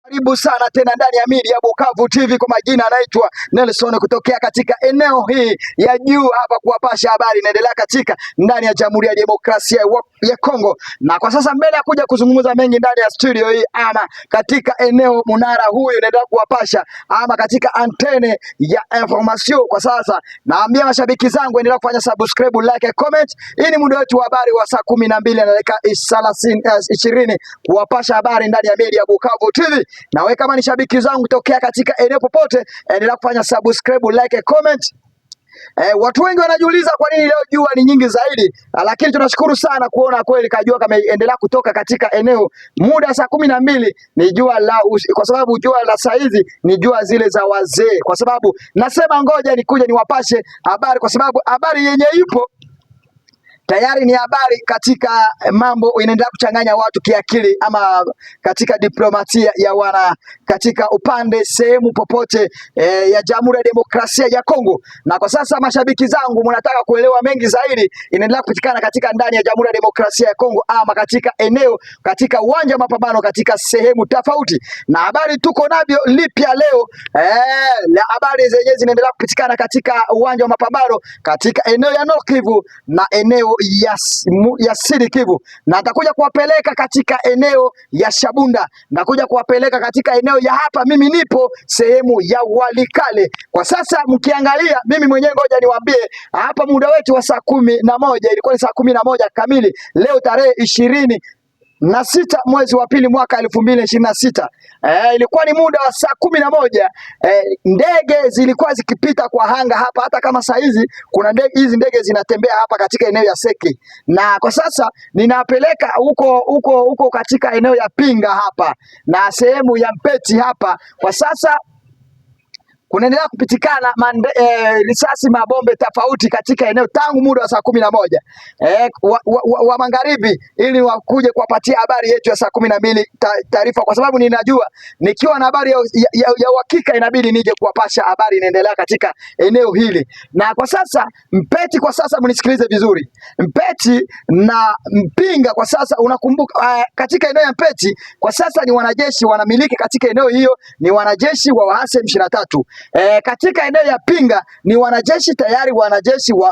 Karibu sana tena ndani ya Media Bukavu TV. Kwa majina anaitwa Nelson kutokea katika eneo hii ya juu hapa kuwapasha habari inaendelea katika ndani ya Jamhuri ya Demokrasia ya Kongo. Na kwa sasa mbele ya kuja kuzungumza mengi ndani ya studio hii ama katika eneo munara huyu inaendelea kuwapasha ama katika antene ya information, kwa sasa naambia mashabiki zangu endelea kufanya subscribe, like, comment. Hii ni muda wetu wa habari wa saa 12 na dakika 20 kuwapasha habari ndani ya Media Bukavu TV. Na wewe kama ni shabiki zangu tokea katika eneo popote, endelea kufanya subscribe, like, comment. Watu wengi wanajiuliza kwa nini leo jua ni nyingi zaidi, lakini tunashukuru sana kuona kweli kajua kama endelea kutoka katika eneo muda saa 12 ni jua la kwa sababu jua la saa hizi ni jua zile za wazee, kwa sababu nasema ngoja nikuje niwapashe habari, kwa sababu habari yenye ipo tayari ni habari katika mambo inaendelea kuchanganya watu kiakili ama katika diplomasia ya katika upande sehemu popote ya Jamhuri ya Demokrasia ya Kongo. Na kwa sasa mashabiki zangu mnataka kuelewa mengi zaidi, inaendelea kupatikana katika ndani ya Jamhuri ya Demokrasia ya Kongo ama katika eneo katika uwanja wa mapambano katika sehemu tofauti. Na habari tuko navyo lipya leo, habari zenyewe zinaendelea kupatikana katika uwanja wa mapambano katika eneo ya North Kivu na eneo ya Sud Kivu, na atakuja kuwapeleka katika eneo ya Shabunda, na kuja kuwapeleka katika eneo ya hapa mimi nipo sehemu ya Walikale. Kwa sasa mkiangalia mimi mwenyewe, ngoja niwaambie hapa muda wetu wa saa 11 ilikuwa ni saa 11 kamili leo tarehe 26 mwezi wa pili mwaka 2026. Ilikuwa ni muda wa saa 11. Ndege zilikuwa zikipita kwa hanga hapa, hata kama saa hizi kuna hizi ndege zinatembea hapa katika eneo ya Seke. Na kwa sasa ninapeleka huko katika eneo ya Pinga hapa na sehemu ya Mpeti hapa. Kwa sasa kunaendelea kupitikana risasi mabombe tofauti katika eneo tangu muda wa saa 11 wa magharibi, ili wakuje kuwapatia habari yetu ya saa 12 taarifa, kwa sababu ninajua nikiwa na habari ya uhakika inabidi nije kuwapasha habari inaendelea katika eneo hili. Na kwa sasa Mpeti, kwa sasa mnisikilize vizuri, Mpeti na Mpinga kwa sasa unakumbuka, katika eneo ya Mpeti kwa sasa ni wanajeshi wanamiliki katika eneo hiyo, ni wanajeshi wa waasi M23. Katika eneo ya Pinga ni wanajeshi tayari, wanajeshi wa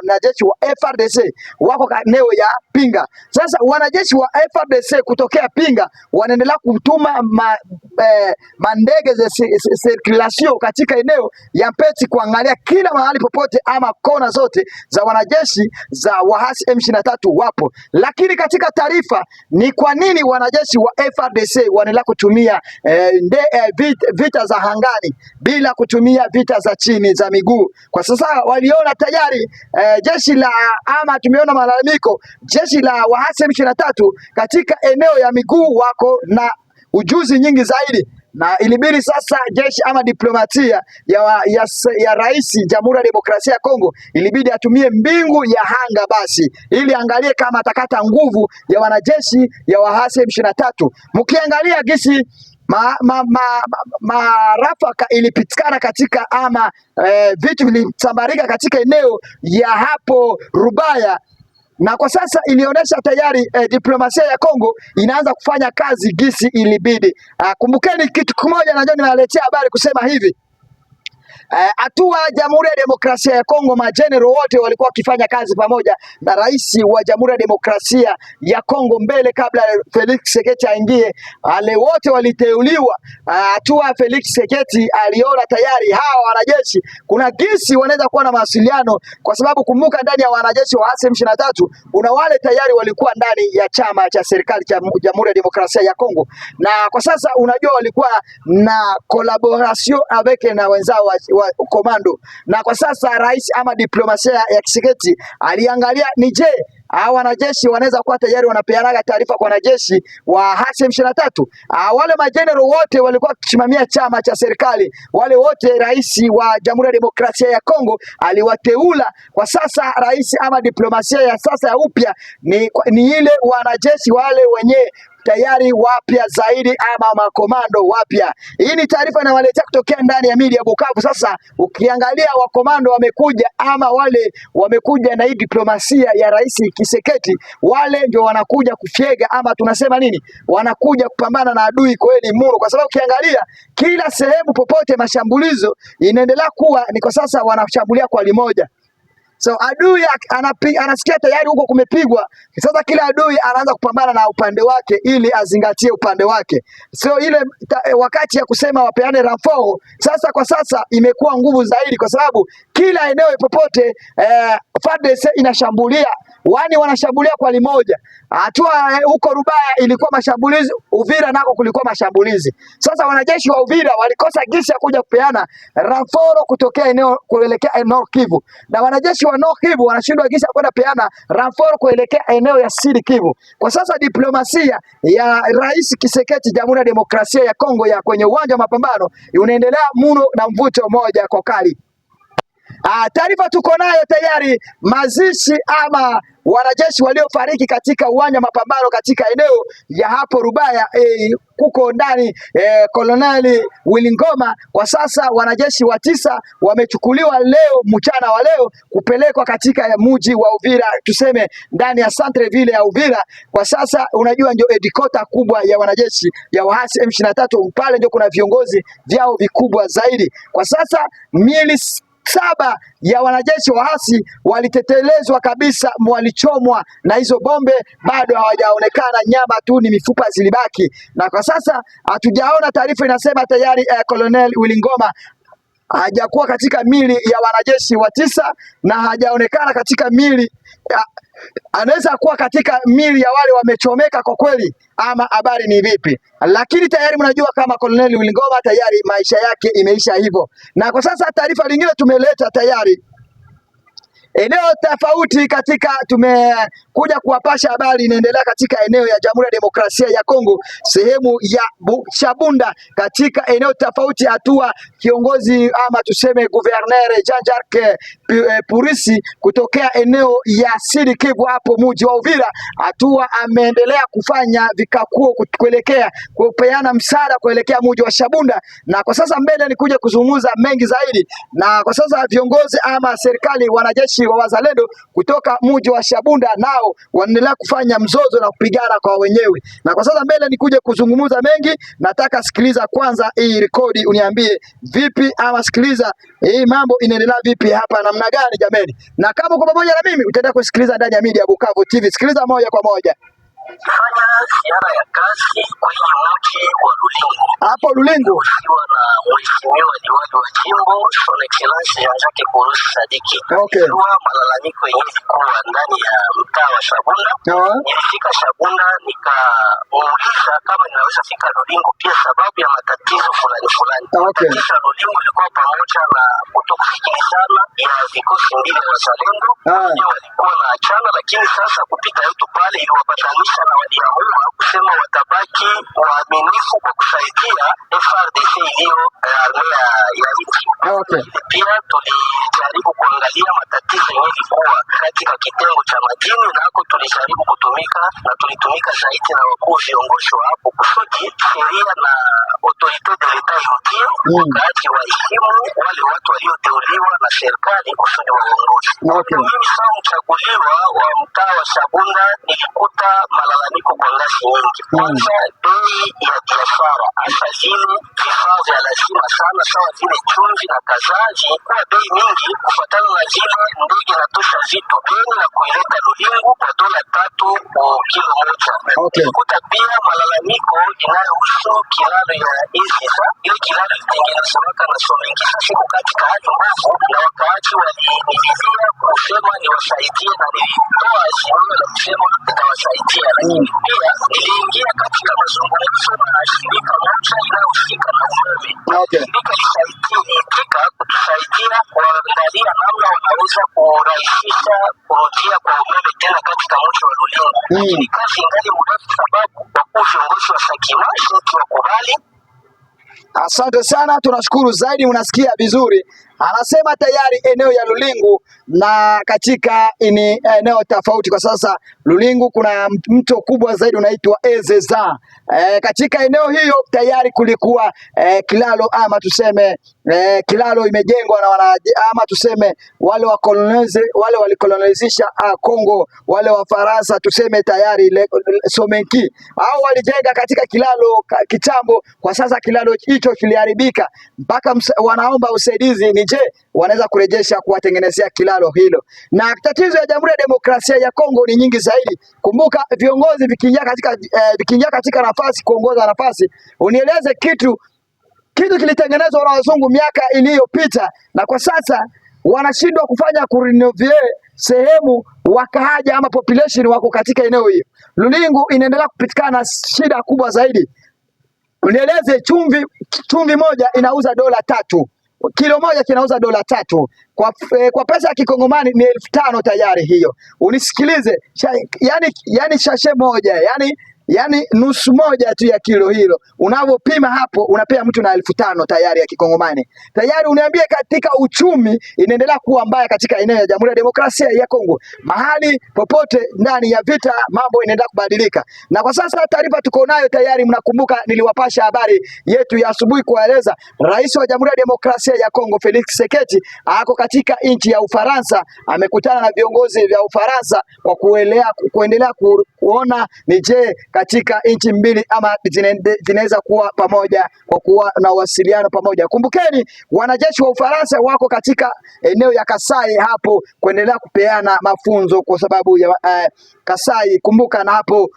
wanajeshi wa FARDC wako eneo ya Pinga. Sasa wanajeshi wa FARDC kutokea Pinga wanaendelea kutuma mandege za circulation katika eneo ya Mpeti kuangalia kila mahali popote ama kona zote za wanajeshi za waasi M23 wapo. Lakini katika taarifa ni kwa nini wanajeshi wa FARDC wanaendelea kutumia vita za hangani bila kutumia vita za chini za miguu. Kwa sasa waliona tayari jeshi la ama tumeona malalamiko, jeshi la waasi M23 katika eneo ya miguu wako na ujuzi nyingi zaidi, na ilibidi sasa jeshi ama diplomatia ya rais Jamhuri ya Demokrasia ya Kongo ilibidi atumie mbingu ya hanga basi, ili angalie kama atakata nguvu ya wanajeshi ya waasi M23. Mkiangalia gisi marafaka ilipitikana katika ama vitu vilisambarika katika eneo ya hapo Rubaya, na kwa sasa ilionyesha tayari diplomasia ya Kongo inaanza kufanya kazi gisi ilibidi. Kumbukeni kitu kimoja, najua nimewaletea habari kusema hivi, hatua Jamhuri ya Demokrasia ya Kongo, majenerali wote walikuwa wakifanya kazi pamoja na rais wa Jamhuri ya Demokrasia ya Kongo mbele kabla Felix Tshisekedi aingie. Wale wote waliteuliwa. Hatua Felix Tshisekedi aliona tayari hawa wanajeshi kuna gisi wanaweza kuwa na mawasiliano, kwa sababu kumbuka ndani ya wanajeshi wa M23 kuna wale tayari walikuwa ndani ya chama cha serikali cha Jamhuri ya Demokrasia ya Kongo, na kwa sasa unajua walikuwa na collaboration avec na wenzao wa komando. Na kwa sasa rais ama diplomasia ya Tshisekedi aliangalia ni je, hawa wanajeshi wanaweza kuwa tayari wanapeana taarifa kwa wanajeshi wa M23. Wale majenerali wote walikuwa kusimamia chama cha serikali, wale wote rais wa Jamhuri ya Demokrasia ya Kongo aliwateula. Kwa sasa rais ama diplomasia ya sasa ya upya ni ile wanajeshi wale wenye tayari wapya zaidi ama makomando wapya. Hii ni taarifa inawaletea kutokea ndani ya media Bukavu. Sasa ukiangalia wakomando wamekuja ama wale wamekuja na hii diplomasia ya Rais Kiseketi, wale ndio wanakuja kufyega ama tunasema nini, wanakuja kupambana na adui kweli muro, kwa sababu ukiangalia kila sehemu popote mashambulizo inaendelea kuwa ni kwa sasa wanashambulia kwa limoja. So adui anasikia tayari huko kumepigwa. Sasa kila adui anaanza kupambana na upande wake ili azingatie upande wake. So ile wakati ya kusema wapeane rafao, sasa kwa sasa imekuwa nguvu zaidi, kwa sababu kila eneo popote FARDC inashambulia, wanashambulia kwa limoja. Hatua huko Rubaya ilikuwa mashambulizi, Uvira nako kulikuwa mashambulizi. Sasa wanajeshi wa Uvira walikosa gisi ya kuja kupeana raforo kutokea eneo kuelekea Nord Kivu, na wanajeshi wa Nord Kivu wanashindwa gisi ya kwenda peana raforo kuelekea eneo ya Sud Kivu. Kwa sasa diplomasia ya Rais Kiseketi Jamhuri ya Demokrasia ya Kongo ya kwenye uwanja wa mapambano unaendelea muno na mvuto moja kwa kali. Taarifa tuko nayo tayari, mazishi ama wanajeshi waliofariki katika uwanja mapambano katika eneo ya hapo Rubaya kuko ndani Colonel Wilingoma. Kwa sasa wanajeshi 9 wamechukuliwa leo mchana wa leo kupelekwa katika mji wa Uvira, tuseme ndani ya centre ville ya Uvira. Kwa sasa unajua ndio edikota kubwa ya wanajeshi ya waasi M23, pale ndio kuna viongozi vyao vikubwa zaidi. Kwa sasa miili 7 ya wanajeshi waasi walitetelezwa kabisa, walichomwa na hizo bombe, bado hawajaonekana, nyama tu ni mifupa zilibaki. Na kwa sasa hatujaona, taarifa inasema tayari Colonel Wilingoma hajakuwa katika mili ya wanajeshi 9 na hajaonekana katika mili anaweza kuwa katika mili ya wale wamechomeka kwa kweli, ama habari ni vipi? Lakini tayari mnajua kama Colonel Wilingoma tayari maisha yake imeisha hivyo. Na kwa sasa taarifa lingine tumeleta tayari eneo tofauti katika tumekuja kuwapasha habari inaendelea katika eneo ya Jamhuri ya Demokrasia ya Kongo, sehemu ya Shabunda, katika eneo tofauti. Hatua kiongozi ama tuseme Gouverneur Jean-Jacques Purisi kutokea eneo ya Sud Kivu hapo mji wa Uvira, hatua ameendelea kufanya vikakuo kuelekea kupeana msaada kuelekea mji wa Shabunda. Na kwa sasa mbele ni kuja kuzungumza mengi zaidi, na kwa sasa viongozi ama serikali, wanajeshi wa wazalendo kutoka mji wa Shabunda nao wanaendelea kufanya mzozo na kupigana kwa wenyewe. Na kwa sasa mbele ni kuja kuzungumza mengi, nataka sikiliza kwanza hii rekodi uniambie vipi, ama sikiliza hii mambo inaendelea vipi hapa namna gani jameni. Na kama uko pamoja na mimi utaenda kusikiliza ndani ya media Bukavu TV, sikiliza moja kwa moja. Fanya ziara ya kazi kwenye mji wa Lulingu. Hapo Lulingu Ukiwa na mheshimiwa diwani wa jimbo Son Excellence Jean-Jacques Purisi Sadiki. Okay. Kwa malalamiko yenyewe ilikuwa ndani ya mtaa wa Shabunda. Nilifika Shabunda nikamuuliza kama ninaweza fika Lulingu pia sababu ya matatizo fulani. Okay. Kisha Lulingu ilikuwa pamoja na kutokusikilizana ya vikosi mbili vya wazalendo. Walikuwa na achana, lakini sasa kupita yetu pale iliwapatanisha na waliamua kusema watabaki waaminifu kwa kusaidia FARDC iliyo armea ya nchi. Okay. Pia tulijaribu kuangalia matatizo yenyewe ilikuwa katika kitengo cha madini, nako tulijaribu kutumika na tulitumika zaidi na wakuu viongozi wa hapo kusudi sheria na autorite de l'etat irudie, wakati waheshimu wale watu walioteuliwa na serikali kusudi waongozi. Okay. Mimi sawa mchaguliwa wa mtaa wa Shabunda nilikuta malalamiko kwa ngazi nyingi. Kwanza bei ya biashara, hasa vile vifaa vya lazima sana sawa vile chumvi na kazaji, kwa bei mingi kufuatana na vile ndege inatosha vitu Beni na kuileta Lulingu kwa $3 kwa kilo moja. Okay. Nilikuta pia malalamiko inayohusu kilalo ya Isisa. Ile kilalo ilitengenezwa na Somengisa siku katika hali mbovu, na wakaaji walinilizia kusema niwasaidie, na nilitoa azimio la kusema nitawasaidia. Lakini pia niliingia katika mazungumzo na shirika moja inayohusika na umeme. Okay. Shirika liitika kutusaidia kuangalia namna wanaweza kurahisisha kurudia kwa umeme tena katika mji wa Lulingu. Lakini kazi ingali mrefu sababu wakuu viongozi wa Sakima sisi wakubali. Asante sana, tunashukuru zaidi, unasikia vizuri. Anasema tayari eneo ya Lulingu na katika eneo tofauti. Kwa sasa Lulingu kuna mto kubwa zaidi unaitwa Ezeza. Katika eneo hiyo tayari kulikuwa kilalo ama tuseme kilalo imejengwa na ama tuseme wale walikolonizisha Kongo, wale wa Faransa tuseme tayari Somenki au walijenga katika kilalo kitambo. Kwa sasa kilalo hicho kiliharibika, mpaka wanaomba usaidizi ni je, wanaweza kurejesha kuwatengenezea kilalo hilo. Na tatizo ya Jamhuri ya Demokrasia ya Kongo ni nyingi zaidi. Kumbuka viongozi vikiingia katika nafasi, kuongoza nafasi, unieleze kitu kilitengenezwa na wazungu miaka iliyopita, na kwa sasa wanashindwa kufanya kurenovate sehemu wakaaja ama population wako katika eneo hiyo. Lulingu inaendelea kupitikana shida kubwa zaidi. Unieleze chumvi moja inauza $3. Kilo moja kinauza $3. Kwa pesa ya kikongomani ni 5,000 tayari hiyo. Unisikilize, yani shashe moja, yani nusu moja tu ya kilo hilo unavyopima hapo unapea mtu na 5,000 tayari ya kikongomani. Tayari uniambie katika uchumi inaendelea kuwa mbaya katika eneo ya Jamhuri ya Demokrasia ya Kongo. Mahali popote ndani ya vita mambo inaendelea kubadilika. Na kwa sasa taarifa tuko nayo tayari, mnakumbuka niliwapasha habari yetu ya asubuhi kueleza Rais wa Jamhuri ya Demokrasia ya Kongo Felix Tshisekedi ako katika nchi ya Ufaransa, amekutana na viongozi vya Ufaransa kwa kuendelea kuona ni je katika nchi mbili ama zinaweza kuwa pamoja kwa kuwa na uwasiliano pamoja. Kumbukeni wanajeshi wa Ufaransa wako katika eneo ya Kasai hapo kuendelea kupeana mafunzo kwa sababu ya Kasai. Kumbuka na hapo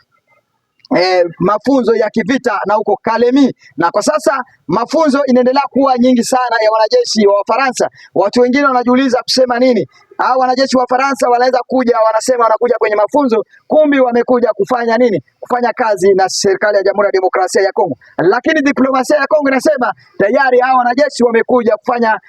mafunzo ya kivita na huko Kalemi, na kwa sasa mafunzo inaendelea kuwa nyingi sana ya wanajeshi wa Ufaransa. Watu wengine wanajiuliza kusema nini hao wanajeshi wa Faransa wanaweza kuja, wanasema wanakuja kwenye mafunzo, kumbi wamekuja kufanya nini? Kufanya kazi na serikali ya Jamhuri ya Demokrasia ya Kongo. Lakini diplomasia ya Kongo inasema tayari hao wanajeshi wamekuja kufanya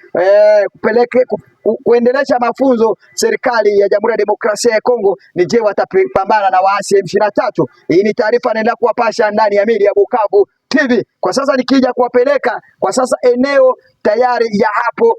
kuendelesha mafunzo serikali ya Jamhuri ya Demokrasia ya Kongo. Ni je, watapambana na waasi M23? Hii ni taarifa naendelea kuwapasha ndani ya media Bukavu TV. Kwa sasa nikija kuwapeleka kwa sasa eneo tayari ya hapo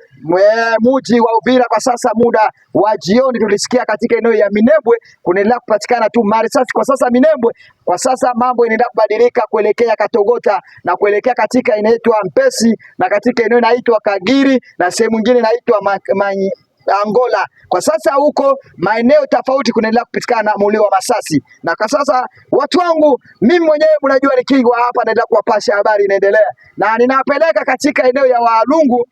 mji wa Uvira. Kwa sasa muda wa jioni tulisikia katika eneo ya Minembwe kunaendelea kupatikana tu marisasi. Kwa sasa Minembwe, kwa sasa mambo inaendelea kubadilika kuelekea Katogota na kuelekea katika inaitwa Mpesi na katika eneo inaitwa Kagiri na sehemu nyingine inaitwa Angola. Kwa sasa huko maeneo tofauti kunaendelea kupitikana mulio wa masasi. Na kwa sasa watu wangu, mimi mwenyewe mnajua nikingwa hapa naendelea kuwapasha habari inaendelea. Na ninapeleka katika eneo ya Walungu.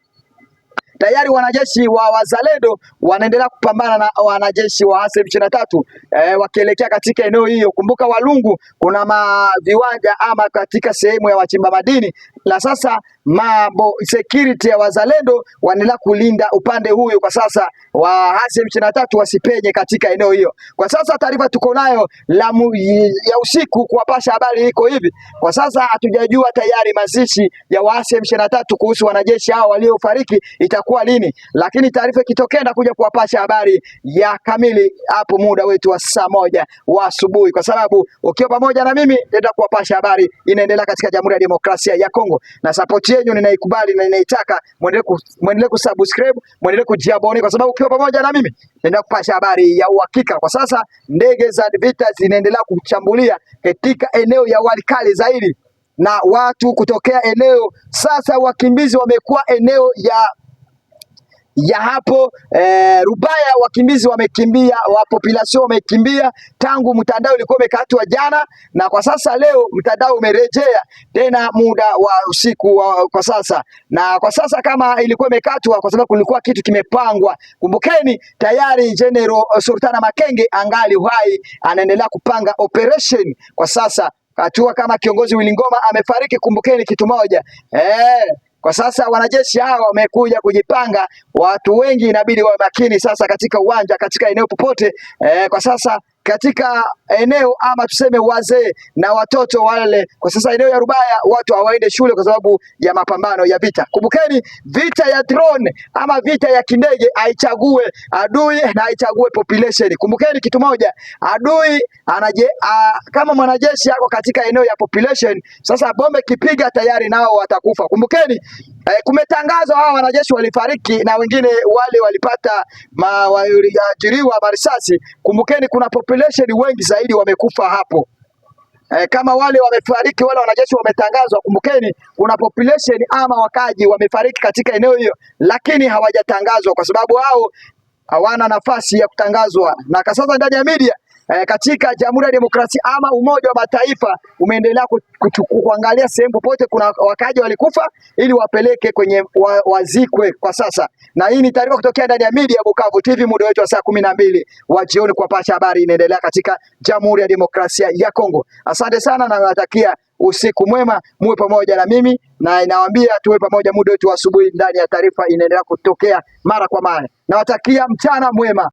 Tayari wanajeshi wa Wazalendo wanaendelea kupambana na wanajeshi wa M23 wakielekea katika eneo hiyo. Kumbuka Walungu kuna viwanja ama katika sehemu ya wachimba madini. La sasa mambo security ya Wazalendo wanaendelea kulinda upande huyo kwa sasa wa M23 wasipenye katika eneo hiyo. Kwa sasa taarifa tuko nayo ya usiku kuwapasha habari iko hivi. Kwa sasa hatujajua tayari mazishi ya waasi M23 kuhusu wanajeshi hao waliofariki itakuwa lini, lakini taarifa ikitokea na kuja kuwapasha habari ya kamili hapo muda wetu wa saa 1 wa asubuhi, kwa sababu ukiwa pamoja na mimi nenda kuwapasha habari inaendelea katika Jamhuri ya Demokrasia ya Kongo, na support yenu ninaikubali na ninaitaka. Muendelee kusubscribe, muendelee kujiabone, kwa sababu ukiwa pamoja na mimi nenda kupasha habari ya uhakika. Kwa sasa ndege za vita zinaendelea kuchambulia katika eneo ya Walikale zaidi, na watu kutokea eneo sasa, wakimbizi wamekuwa eneo ya hapo Rubaya, wakimbizi wamekimbia, wa population wamekimbia tangu mtandao ulikuwa umekatwa jana, na kwa sasa leo mtandao umerejea tena muda wa usiku kwa sasa. Na kwa sasa kama ilikuwa imekatwa kwa sababu kulikuwa kitu kimepangwa. Kumbukeni tayari General Sultana Makenge angali uhai, anaendelea kupanga operation kwa sasa. Hatua kama kiongozi Willy Ngoma amefariki, kumbukeni kitu moja. Kwa sasa wanajeshi hawa wamekuja kujipanga. Watu wengi inabidi wawe makini sasa katika uwanja, katika eneo popote. Kwa sasa katika eneo ama tuseme wazee na watoto wale. Kwa sasa eneo ya Rubaya watu hawaende shule kwa sababu ya mapambano ya vita. Kumbukeni, vita ya drone ama vita ya kindege haichague adui na haichague population. Kumbukeni kitu moja, adui kama mwanajeshi yako katika eneo ya population, sasa bombe kipiga tayari nao watakufa. Kumbukeni, kumetangazwa hawa wanajeshi walifariki na wengine wale walipata waliajiriwa marisasi. Kumbukeni kuna population wengi zaidi wamekufa hapo. Kama wale wamefariki, wale wanajeshi wametangazwa, kumbukeni kuna population ama wakaji wamefariki katika eneo hiyo, lakini hawajatangazwa kwa sababu hao hawana nafasi ya kutangazwa. Na sasa ndani ya media katika Jamhuri ya Demokrasia ama Umoja wa Mataifa umeendelea kuangalia sehemu popote kuna wakaji walikufa ili wapeleke kwenye wazikwe kwa sasa. Na hii ni taarifa kutokea ndani ya media Bukavu TV, muda wetu wa saa 12 wa jioni kuwapasha habari inaendelea katika Jamhuri ya Demokrasia ya Kongo. Asante sana na natakia usiku mwema, muwe pamoja na mimi na inawaambia tuwe pamoja muda wetu wa asubuhi ndani ya taarifa inaendelea kutokea mara kwa mara. Nawatakia mchana mwema.